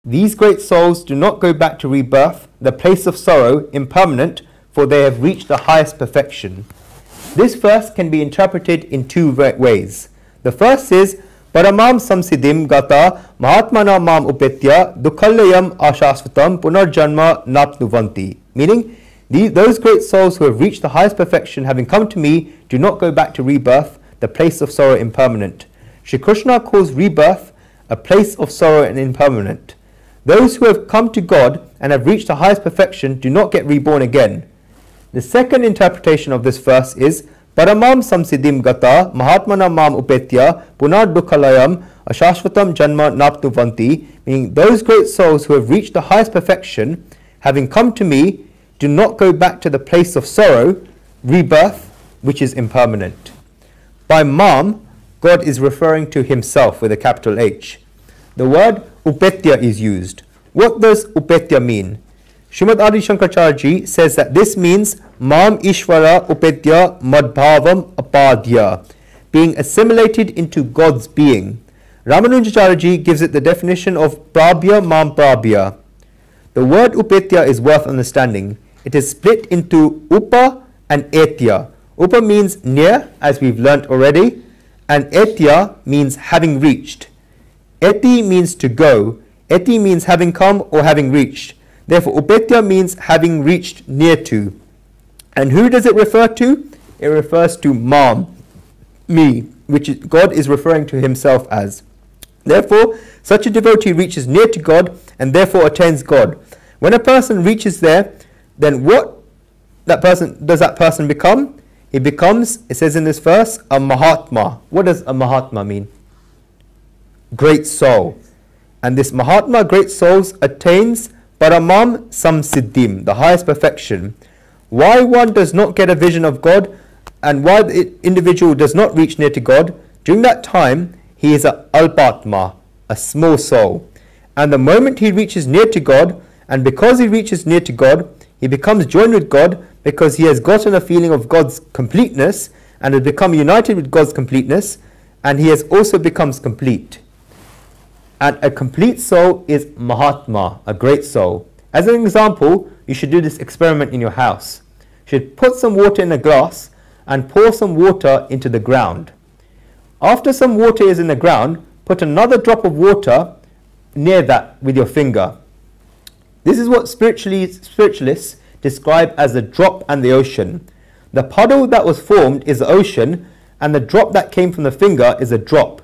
These great souls do not go back to rebirth, the place of sorrow, impermanent, for they have reached the highest perfection. This verse can be interpreted in two ways. The first is, Paramam samsiddhim gata mahatmana mam upetya dukhalayam ashasvatam punarjanma napnuvanti. Meaning, those great souls who have reached the highest perfection, having come to me, do not go back to rebirth, the place of sorrow impermanent. Shri Krishna calls rebirth a place of sorrow and impermanent. Those who have come to God and have reached the highest perfection do not get reborn again. The second interpretation of this verse is, Paramam samsiddhim gata mahatmana mam upetya punardukhalayam ashashvatam janma napnuvanti. Meaning, those great souls who have reached the highest perfection, having come to me, do not go back to the place of sorrow, rebirth, which is impermanent. By mam, God is referring to himself with a capital H. The word upetya is used. What does upetya mean? Srimad Adi Shankaracharya says that this means mam ishvara upetya madbhavam apadya, being assimilated into God's being. Ramanujacharya gives it the definition of prabhya mam prabhya. The word upetya is worth understanding. It is split into upa and etya. Upa means near, as we've learnt already, and etya means having reached. Eti means to go. Eti means having come or having reached. Therefore, upetya means having reached near to. And who does it refer to? It refers to mam, me, which God is referring to himself as. Therefore, such a devotee reaches near to God and therefore attains God. When a person reaches there, then what does that person become? He becomes, it says in this verse, a Mahatma. What does a Mahatma mean? Great soul. And this Mahatma, great souls, attains Paramam Samsiddhim, the highest perfection. Why one does not get a vision of God and why the individual does not reach near to God, during that time he is a Alpatma, a small soul. And the moment he reaches near to God, and because he reaches near to God, he becomes joined with God because he has gotten a feeling of God's completeness and has become united with God's completeness, and he has also becomes complete. And a complete soul is Mahatma, a great soul. As an example, you should do this experiment in your house. You should put some water in a glass and pour some water into the ground. After some water is in the ground, put another drop of water near that with your finger. This is what spiritualists describe as the drop and the ocean. The puddle that was formed is the ocean, and the drop that came from the finger is a drop.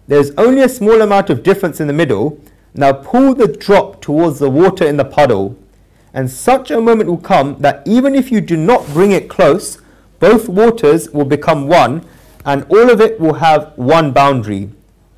There is only a small amount of difference in the middle. Now pull the drop towards the water in the puddle, and such a moment will come that even if you do not bring it close, both waters will become one, and all of it will have one boundary.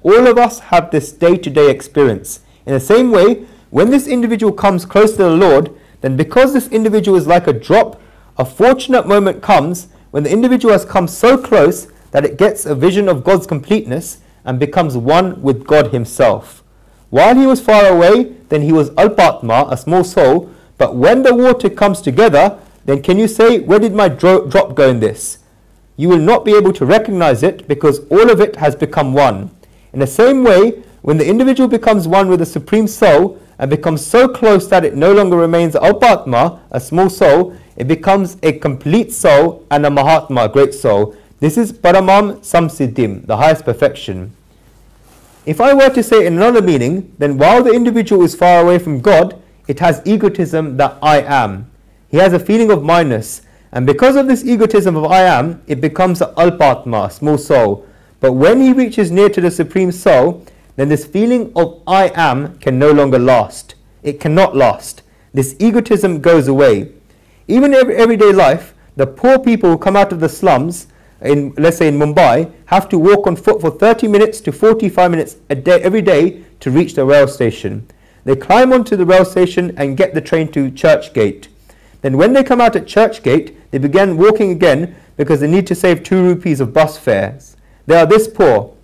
All of us have this day-to-day experience. In the same way, when this individual comes close to the Lord, then because this individual is like a drop, a fortunate moment comes when the individual has come so close that it gets a vision of God's completeness and becomes one with God himself. While he was far away, then he was Alpatma, a small soul, but when the water comes together, then can you say, where did my drop go in this? You will not be able to recognize it because all of it has become one. In the same way, when the individual becomes one with the Supreme Soul and becomes so close that it no longer remains Alpatma, a small soul, it becomes a complete soul and a Mahatma, a great soul. This is Paramam Samsiddhim, the highest perfection. If I were to say in another meaning, then while the individual is far away from God, it has egotism that I am. He has a feeling of minus, and because of this egotism of I am, it becomes an Alpatma, small soul. But when he reaches near to the Supreme Soul, then this feeling of I am can no longer last. It cannot last. This egotism goes away. Even in everyday life, the poor people who come out of the slums, let's say in Mumbai, have to walk on foot for 30 minutes to 45 minutes a day, every day to reach the rail station. They climb onto the rail station and get the train to Churchgate. Then when they come out at Churchgate, they begin walking again because they need to save 2 rupees of bus fares. They are this poor.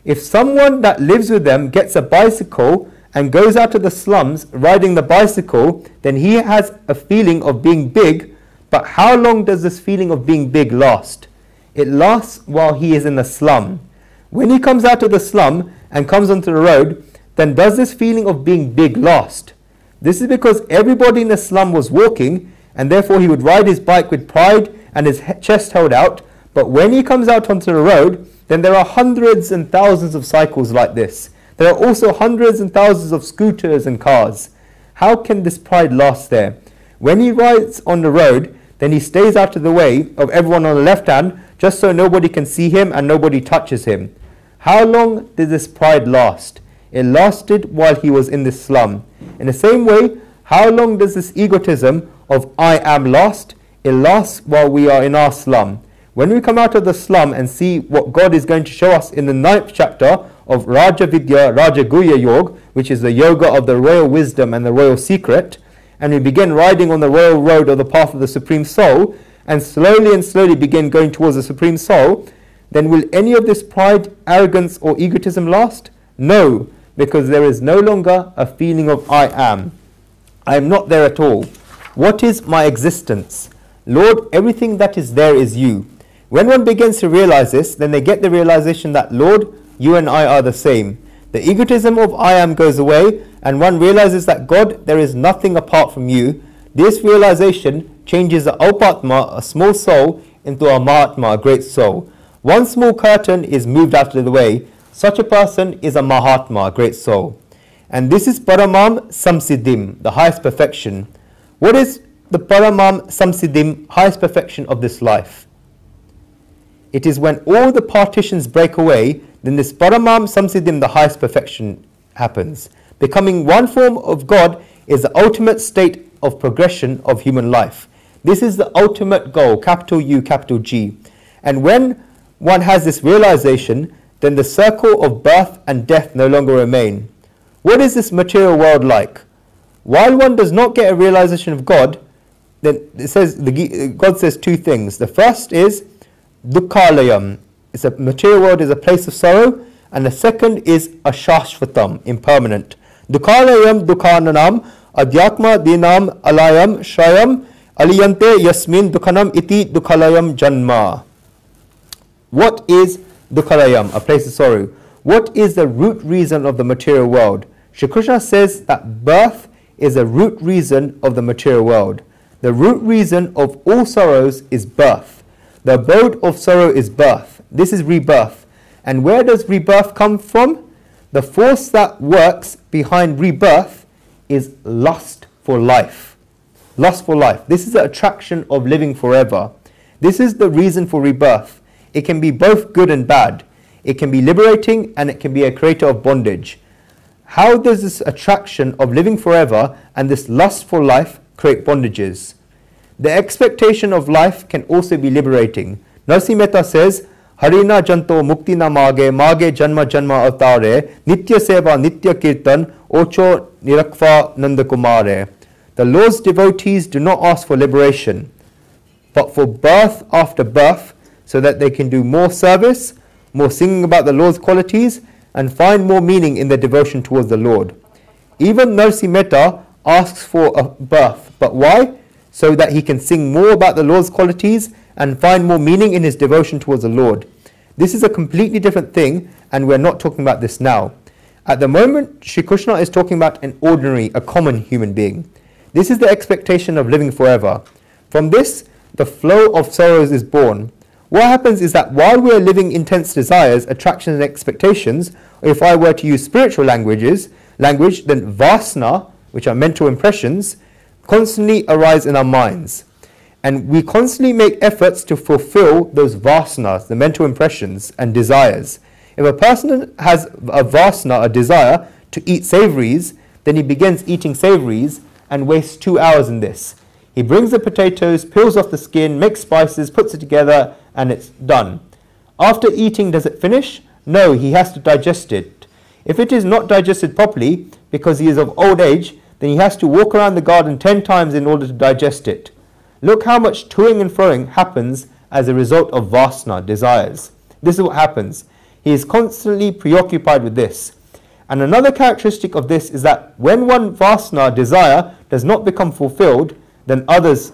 If someone that lives with them gets a bicycle and goes out to the slums riding the bicycle, then he has a feeling of being big, but how long does this feeling of being big last? It lasts while he is in the slum. When he comes out of the slum and comes onto the road, then does this feeling of being big last? This is because everybody in the slum was walking, and therefore he would ride his bike with pride and his chest held out. But when he comes out onto the road, then there are hundreds and thousands of cycles like this. There are also hundreds and thousands of scooters and cars. How can this pride last there? When he rides on the road, then he stays out of the way of everyone on the left hand, just so nobody can see him and nobody touches him. How long did this pride last? It lasted while he was in this slum. In the same way, how long does this egotism of I am last? It lasts while we are in our slum. When we come out of the slum and see what God is going to show us in the 9th chapter of Raja Vidya, Raja Guhya Yoga, which is the yoga of the royal wisdom and the royal secret, and we begin riding on the royal road of the path of the Supreme Soul, and slowly begin going towards the Supreme Soul, then will any of this pride, arrogance or egotism last? No, because there is no longer a feeling of I am. I am not there at all. What is my existence? Lord, everything that is there is you. When one begins to realize this, then they get the realization that, Lord, you and I are the same. The egotism of I am goes away, and one realizes that, God, there is nothing apart from you. This realization changes the Alpatma, a small soul, into a Mahatma, a great soul. One small curtain is moved out of the way. Such a person is a Mahatma, a great soul. And this is Paramam Samsiddhim, the highest perfection. What is the Paramam Samsiddhim, highest perfection of this life? It is when all the partitions break away, then this Paramam Samsiddhim, the highest perfection, happens. Becoming one form of God is the ultimate state of progression of human life. This is the ultimate goal, capital U, capital G. And when one has this realization, then the circle of birth and death no longer remain. What is this material world like? While one does not get a realization of God, then it says God says two things. The first is Dukkhalayam. It's a material world is a place of sorrow, and the second is Ashashvatam, impermanent. Dukkhalayam dukkhananam adhyatma dinam alayam shrayam aliyante yasmin dukkhanam iti dukkhalayam janma. What is Dukkhalayam, a place of sorrow? What is the root reason of the material world? Shri Krishna says that birth is a root reason of the material world. The root reason of all sorrows is birth. The abode of sorrow is birth. This is rebirth. And where does rebirth come from? The force that works behind rebirth is lust for life. Lust for life. This is the attraction of living forever. This is the reason for rebirth. It can be both good and bad. It can be liberating and it can be a creator of bondage. How does this attraction of living forever and this lust for life create bondages? The expectation of life can also be liberating. Narsi Mehta says, Harina janto mukti na mage, mage janma janma avtare, nitya seva nitya kirtan, ocho nirakva nandakumare. The Lord's devotees do not ask for liberation, but for birth after birth, so that they can do more service, more singing about the Lord's qualities, and find more meaning in their devotion towards the Lord. Even Narsi Mehta asks for a birth, but why? So that he can sing more about the Lord's qualities and find more meaning in his devotion towards the Lord. This is a completely different thing, and we're not talking about this now. At the moment, Shri Krishna is talking about an ordinary, a common human being. This is the expectation of living forever. From this, the flow of sorrows is born. What happens is that while we are living intense desires, attractions and expectations, or if I were to use spiritual language, then vasana, which are mental impressions, constantly arise in our minds. And we constantly make efforts to fulfill those vasanas, the mental impressions and desires. If a person has a vasana, a desire to eat savories, then he begins eating savories and wastes 2 hours in this. He brings the potatoes, peels off the skin, makes spices, puts it together, and it's done. After eating, does it finish? No, he has to digest it. If it is not digested properly, because he is of old age, then he has to walk around the garden 10 times in order to digest it. Look how much toing and froing happens as a result of vasana, desires. This is what happens. He is constantly preoccupied with this. And another characteristic of this is that when one vasana, desire, does not become fulfilled, then others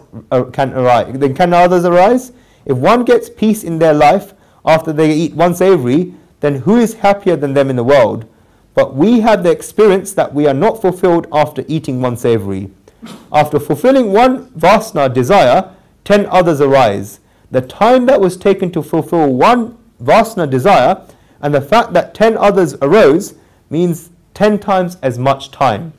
can arise. Then can others arise? If one gets peace in their life after they eat one savory, then who is happier than them in the world? but we have the experience that we are not fulfilled after eating one savory. After fulfilling one vasana desire, 10 others arise. The time that was taken to fulfill one vasana desire and the fact that 10 others arose means 10 times as much time.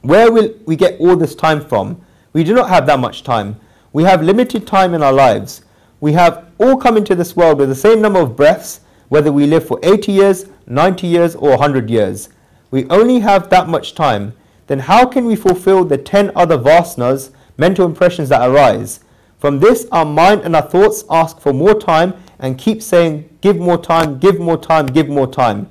Where will we get all this time from? We do not have that much time. We have limited time in our lives. We have all come into this world with the same number of breaths, whether we live for 80 years, 90 years or 100 years. We only have that much time. Then how can we fulfill the 10 other vasanas, mental impressions that arise? From this, our mind and our thoughts ask for more time and keep saying, give more time, give more time, give more time.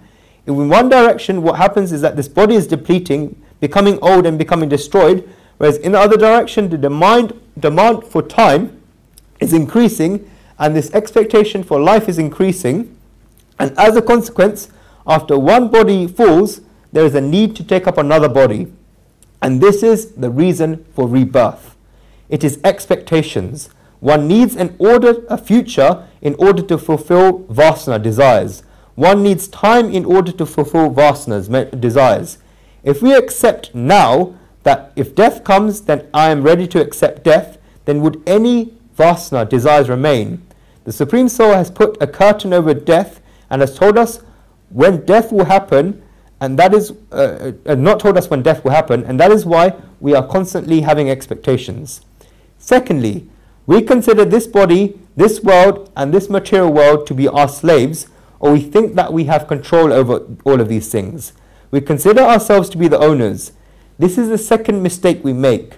In one direction, what happens is that this body is depleting, becoming old and becoming destroyed, whereas in the other direction, the demand for time is increasing and this expectation for life is increasing. And as a consequence, after one body falls, there is a need to take up another body. And this is the reason for rebirth. It is expectations. One needs a future in order to fulfill vasana desires. One needs time in order to fulfill vasanas, desires. If we accept now that if death comes, then I am ready to accept death, then would any vasana desires remain? The Supreme Soul has put a curtain over death and has told us when death will happen, and that is not told us when death will happen, and that is why we are constantly having expectations. Secondly, we consider this body, this world, and this material world to be our slaves, or we think that we have control over all of these things. We consider ourselves to be the owners. This is the second mistake we make.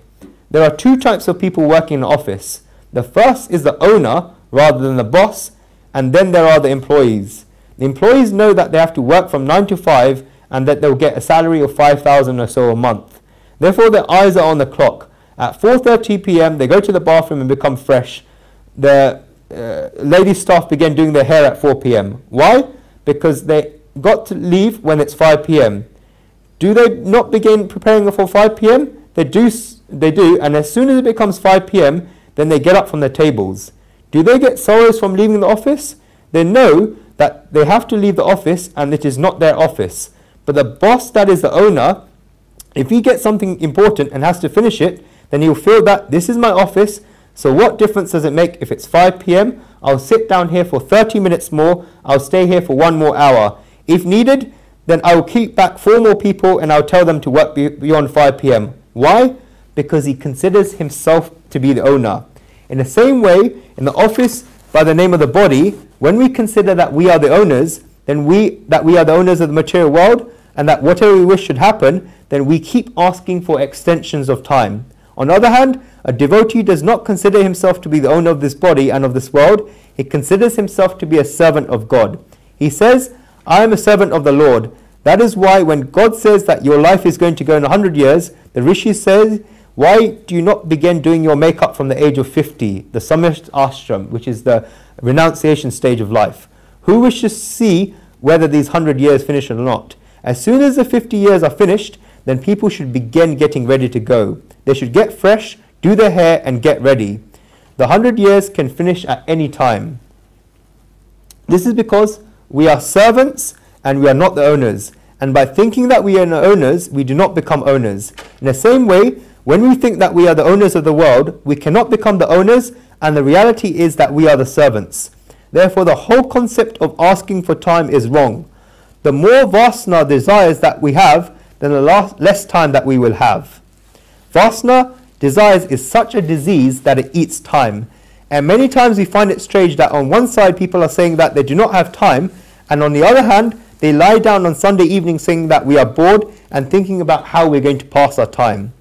There are two types of people working in an office. The first is the owner rather than the boss, and then there are the employees. The employees know that they have to work from 9 to 5 and that they'll get a salary of 5,000 or so a month. Therefore, their eyes are on the clock. At 4:30 p.m., they go to the bathroom and become fresh. The lady staff begin doing their hair at 4 p.m. Why? Because they got to leave when it's 5 p.m. Do they not begin preparing for 5 p.m.? They do, and as soon as it becomes 5 p.m., then they get up from their tables. Do they get sorrows from leaving the office? They know that they have to leave the office and it is not their office. But the boss, that is the owner, if he gets something important and has to finish it, then he'll feel that this is my office, so what difference does it make if it's 5 p.m.? I'll sit down here for 30 minutes more, I'll stay here for 1 more hour. If needed, then I will keep back 4 more people and I'll tell them to work beyond 5 p.m. Why? Because he considers himself to be the owner. In the same way, in the office by the name of the body, when we consider that we are the owners, then we are the owners of the material world, and that whatever we wish should happen, then we keep asking for extensions of time. On the other hand, a devotee does not consider himself to be the owner of this body and of this world. He considers himself to be a servant of God. He says, I am a servant of the Lord. That is why when God says that your life is going to go in 100 years, the rishis says, why do you not begin doing your makeup from the age of 50, the Samashta Ashram, which is the renunciation stage of life? Who wishes to see whether these 100 years finish or not? As soon as the 50 years are finished, then people should begin getting ready to go. They should get fresh, do their hair and get ready. The 100 years can finish at any time. This is because we are servants and we are not the owners. And by thinking that we are the owners, we do not become owners. In the same way, when we think that we are the owners of the world, we cannot become the owners, and the reality is that we are the servants. Therefore, the whole concept of asking for time is wrong. The more vasana desires that we have, then the less time that we will have. Vasana desires is such a disease that it eats time. And many times we find it strange that on one side people are saying that they do not have time, and on the other hand, they lie down on Sunday evening saying that we are bored and thinking about how we're going to pass our time.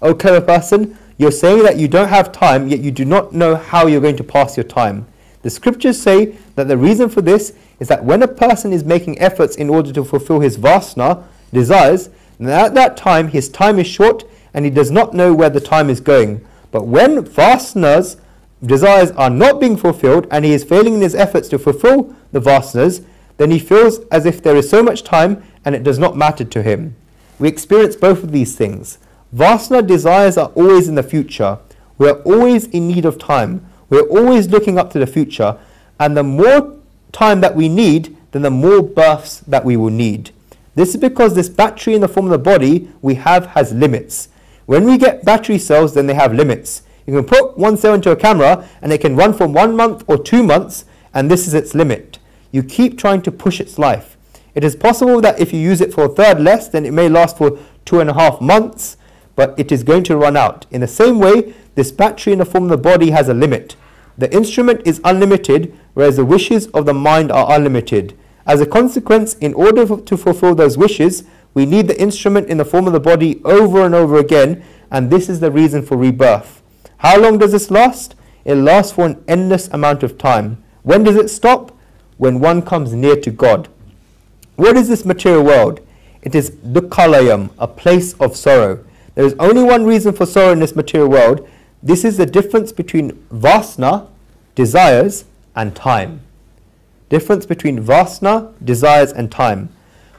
Oh clever person, you're saying that you don't have time, yet you do not know how you're going to pass your time. The scriptures say that the reason for this is that when a person is making efforts in order to fulfill his vasana, desires, then at that time his time is short and he does not know where the time is going. But when vasanas, desires are not being fulfilled and he is failing in his efforts to fulfill the vasanas, then he feels as if there is so much time and it does not matter to him. We experience both of these things. Vasana desires are always in the future. We are always in need of time. We are always looking up to the future. And the more time that we need, then the more births that we will need. This is because this battery in the form of the body we have has limits. When we get battery cells, then they have limits. You can put one cell into a camera and it can run for 1 month or 2 months, and this is its limit. You keep trying to push its life. It is possible that if you use it for a third less, then it may last for 2.5 months, but it is going to run out. In the same way, this battery in the form of the body has a limit. The instrument is unlimited, whereas the wishes of the mind are unlimited. As a consequence, in order to fulfill those wishes, we need the instrument in the form of the body over and over again, and this is the reason for rebirth. How long does this last? It lasts for an endless amount of time. When does it stop? When one comes near to God. What is this material world? It is dukkhalayam, a place of sorrow. There is only one reason for sorrow in this material world. This is the difference between vasana, desires, and time. Difference between vasana, desires, and time.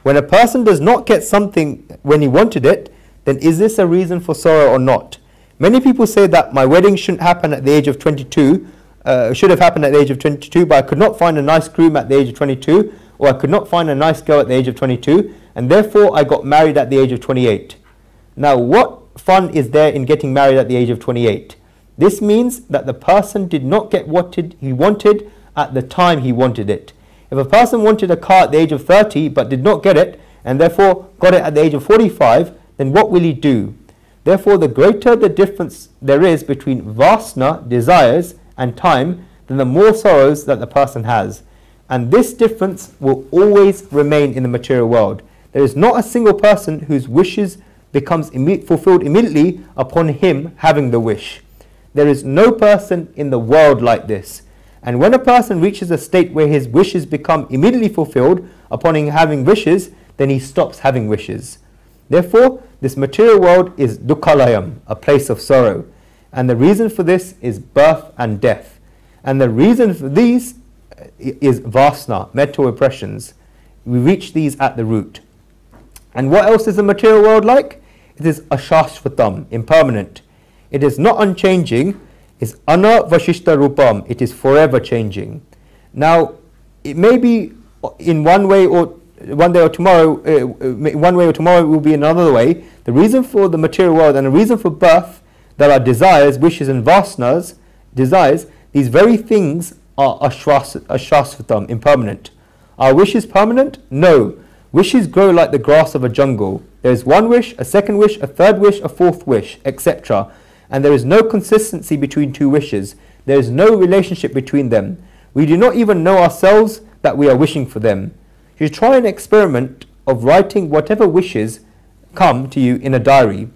When a person does not get something when he wanted it, then is this a reason for sorrow or not? Many people say that my wedding shouldn't happen at the age of 22, should have happened at the age of 22, but I could not find a nice groom at the age of 22, or I could not find a nice girl at the age of 22, and therefore I got married at the age of 28. Now, what fun is there in getting married at the age of 28? This means that the person did not get what he wanted at the time he wanted it. If a person wanted a car at the age of 30 but did not get it, and therefore got it at the age of 45, then what will he do? Therefore, the greater the difference there is between vasana, desires, and time, then the more sorrows that the person has. And this difference will always remain in the material world. There is not a single person whose wishes becomes fulfilled immediately upon him having the wish. There is no person in the world like this. And when a person reaches a state where his wishes become immediately fulfilled upon him having wishes, then he stops having wishes. Therefore, this material world is dukkhalayam, a place of sorrow. And the reason for this is birth and death. And the reason for these is vasana, mental impressions. We reach these at the root. And what else is the material world like? It is ashashvatam, impermanent. It is not unchanging. It's anavashishta rupam. It is forever changing. Now, it may be in one way or one day or tomorrow, one way or tomorrow it will be another way. The reason for the material world and the reason for birth, that are desires, wishes, and vasanas, desires, these very things are ashashvatam, impermanent. Are wishes permanent? No. Wishes grow like the grass of a jungle. There is one wish, a second wish, a third wish, a fourth wish, etc. And there is no consistency between two wishes. There is no relationship between them. We do not even know ourselves that we are wishing for them. You try an experiment of writing whatever wishes come to you in a diary.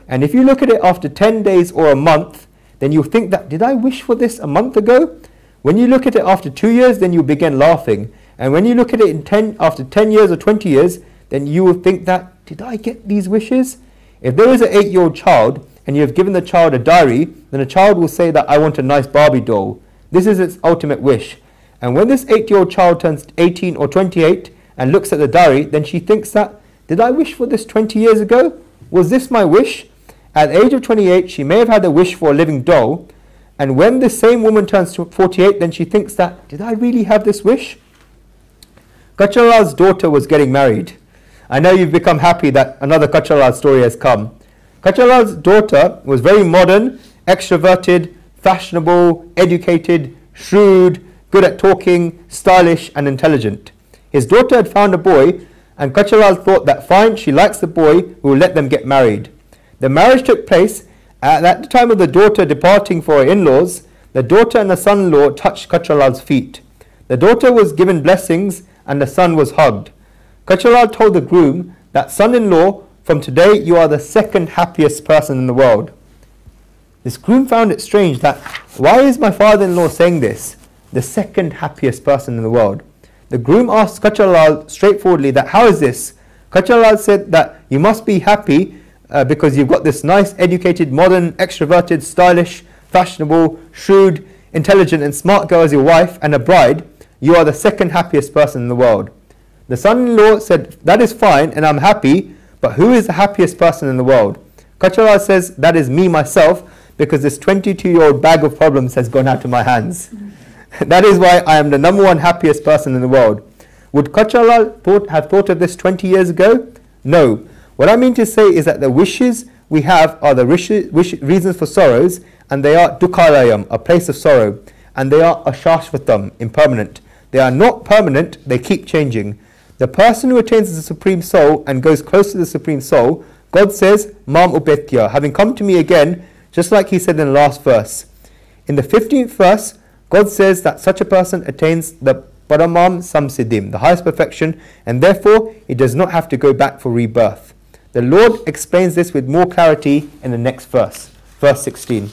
And if you look at it after 10 days or a month, then you'll think that, did I wish for this a month ago? When you look at it after 2 years, then you begin laughing. And when you look at it after 10 years or 20 years, then you will think that, did I get these wishes? If there is an 8-year-old child and you have given the child a diary, then the child will say that I want a nice Barbie doll. This is its ultimate wish. And when this 8-year-old child turns 18 or 28 and looks at the diary, then she thinks that, did I wish for this 20 years ago? Was this my wish? At the age of 28, she may have had a wish for a living doll. And when the same woman turns to 48, then she thinks that, did I really have this wish? Kachalal's daughter was getting married. I know you've become happy that another Kachalal story has come. Kachalal's daughter was very modern, extroverted, fashionable, educated, shrewd, good at talking, stylish and intelligent. His daughter had found a boy, and Kachalal thought that fine, she likes the boy, we will let them get married. The marriage took place. At the time of the daughter departing for her in-laws, the daughter and the son-in-law touched Kachalal's feet. The daughter was given blessings and the son was hugged. Kachalal told the groom that, son-in-law, from today you are the second happiest person in the world. This groom found it strange that, why is my father-in-law saying this? The second happiest person in the world. The groom asked Kachalal straightforwardly that, how is this? Kachalal said that you must be happy because you've got this nice, educated, modern, extroverted, stylish, fashionable, shrewd, intelligent and smart girl as your wife and a bride. You are the second happiest person in the world. The son-in-law said, that is fine and I'm happy, but who is the happiest person in the world? Kachalal says, that is me myself, because this 22-year-old bag of problems has gone out of my hands. That is why I am the number one happiest person in the world. Would Kachalal have thought of this 20 years ago? No. What I mean to say is that the wishes we have are the reasons for sorrows, and they are dukhalayam, a place of sorrow, and they are ashashvatam, impermanent. They are not permanent, they keep changing. The person who attains the Supreme Soul and goes close to the Supreme Soul, God says, Mam upetya, having come to me again, just like he said in the last verse. In the 15th verse, God says that such a person attains the Paramam Samsiddhim, the highest perfection, and therefore he does not have to go back for rebirth. The Lord explains this with more clarity in the next verse, verse 16.